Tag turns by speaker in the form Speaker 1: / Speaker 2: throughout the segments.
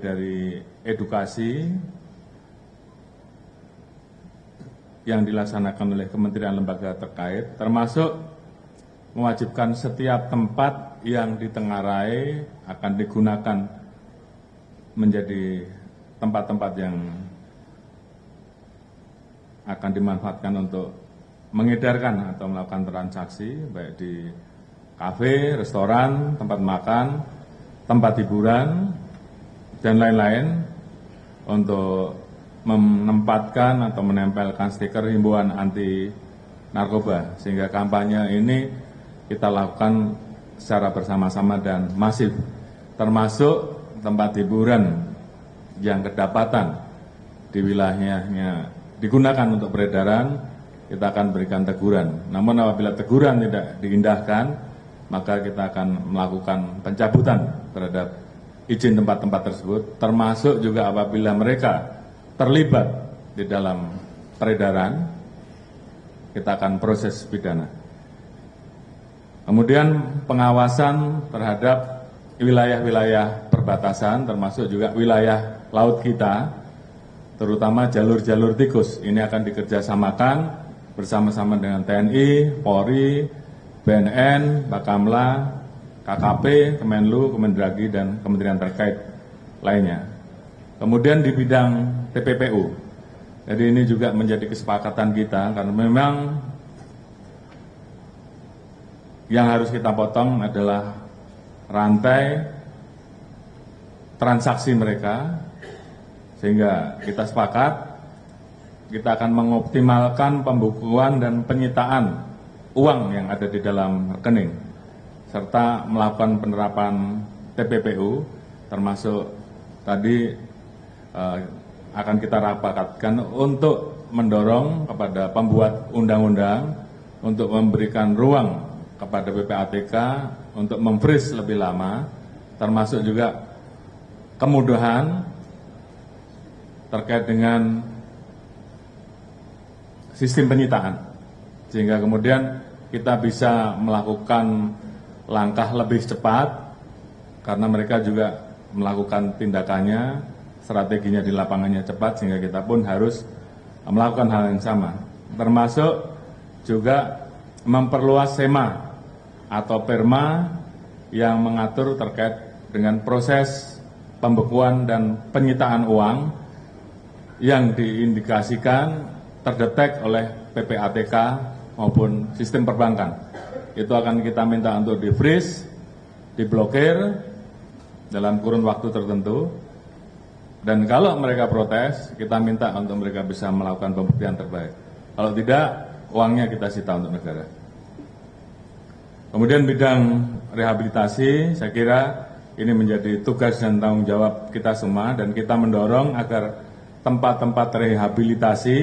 Speaker 1: dari edukasi yang dilaksanakan oleh kementerian lembaga terkait, termasuk mewajibkan setiap tempat yang ditengarai akan digunakan menjadi tempat-tempat yang akan dimanfaatkan untuk mengedarkan atau melakukan transaksi, baik di kafe, restoran, tempat makan, tempat hiburan, dan lain-lain, untuk menempatkan atau menempelkan stiker himbauan anti narkoba, sehingga kampanye ini kita lakukan secara bersama-sama dan masif, termasuk tempat hiburan yang kedapatan di wilayahnya digunakan untuk peredaran, kita akan berikan teguran. Namun apabila teguran tidak diindahkan, maka kita akan melakukan pencabutan terhadap izin tempat-tempat tersebut, termasuk juga apabila mereka terlibat di dalam peredaran, kita akan proses pidana. Kemudian pengawasan terhadap wilayah-wilayah perbatasan, termasuk juga wilayah laut kita, terutama jalur-jalur tikus. Ini akan dikerjasamakan bersama-sama dengan TNI, Polri, BNN, Bakamla, KKP, Kemenlu, Kemendagri, dan kementerian terkait lainnya. Kemudian di bidang TPPU, jadi ini juga menjadi kesepakatan kita, karena memang yang harus kita potong adalah rantai transaksi mereka, sehingga kita sepakat kita akan mengoptimalkan pembukuan dan penyitaan uang yang ada di dalam rekening, serta melakukan penerapan TPPU, termasuk tadi akan kita rapatkan untuk mendorong kepada pembuat undang-undang untuk memberikan ruang kepada PPATK untuk memfreeze lebih lama, termasuk juga kemudahan terkait dengan sistem penyitaan, sehingga kemudian kita bisa melakukan langkah lebih cepat, karena mereka juga melakukan tindakannya, strateginya di lapangannya cepat, sehingga kita pun harus melakukan hal yang sama. Termasuk juga memperluas SEMA atau PERMA yang mengatur terkait dengan proses pembekuan dan penyitaan uang yang diindikasikan terdetek oleh PPATK maupun sistem perbankan. Itu akan kita minta untuk di-freeze, diblokir dalam kurun waktu tertentu, dan kalau mereka protes, kita minta untuk mereka bisa melakukan pembuktian terbaik. Kalau tidak, uangnya kita sita untuk negara. Kemudian bidang rehabilitasi, saya kira ini menjadi tugas dan tanggung jawab kita semua, dan kita mendorong agar tempat-tempat rehabilitasi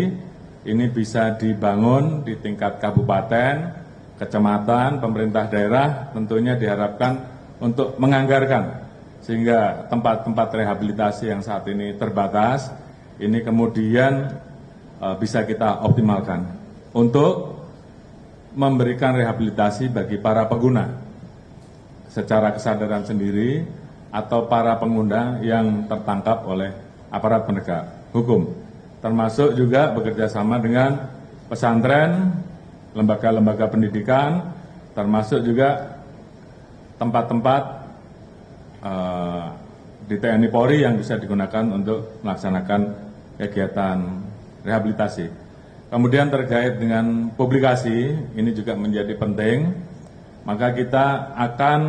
Speaker 1: ini bisa dibangun di tingkat kabupaten, kecamatan, pemerintah daerah, tentunya diharapkan untuk menganggarkan, sehingga tempat-tempat rehabilitasi yang saat ini terbatas, ini kemudian bisa kita optimalkan untuk memberikan rehabilitasi bagi para pengguna secara kesadaran sendiri atau para pengguna yang tertangkap oleh aparat penegak hukum, termasuk juga bekerja sama dengan pesantren, lembaga-lembaga pendidikan, termasuk juga tempat-tempat di TNI Polri yang bisa digunakan untuk melaksanakan kegiatan rehabilitasi. Kemudian terkait dengan publikasi, ini juga menjadi penting, maka kita akan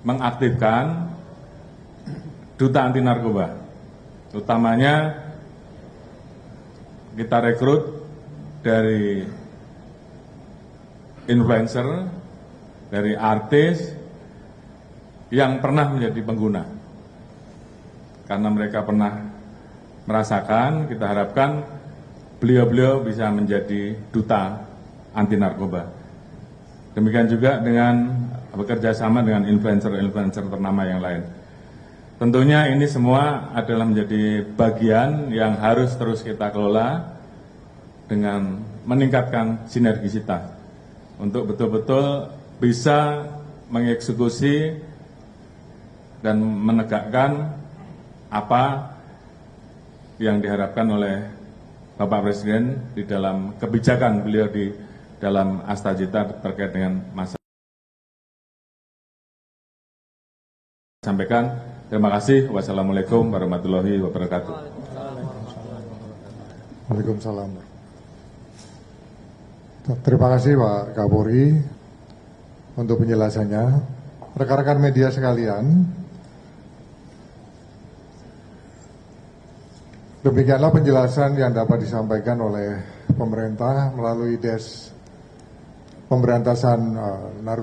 Speaker 1: mengaktifkan duta anti narkoba. Utamanya kita rekrut dari influencer, dari artis yang pernah menjadi pengguna. Karena mereka pernah merasakan, kita harapkan beliau-beliau bisa menjadi duta anti narkoba. Demikian juga dengan bekerja sama dengan influencer-influencer ternama yang lain. Tentunya ini semua adalah menjadi bagian yang harus terus kita kelola dengan meningkatkan sinergisitas untuk betul-betul bisa mengeksekusi dan menegakkan apa yang diharapkan oleh Bapak Presiden di dalam kebijakan beliau di dalam Astagita terkait dengan masa. Sampaikan, terima kasih. Wassalamualaikum warahmatullahi wabarakatuh.
Speaker 2: Waalaikumsalam. Terima kasih Pak Kapolri untuk penjelasannya. Rekan-rekan media sekalian, demikianlah penjelasan yang dapat disampaikan oleh pemerintah melalui Des Pemberantasan Narkotika.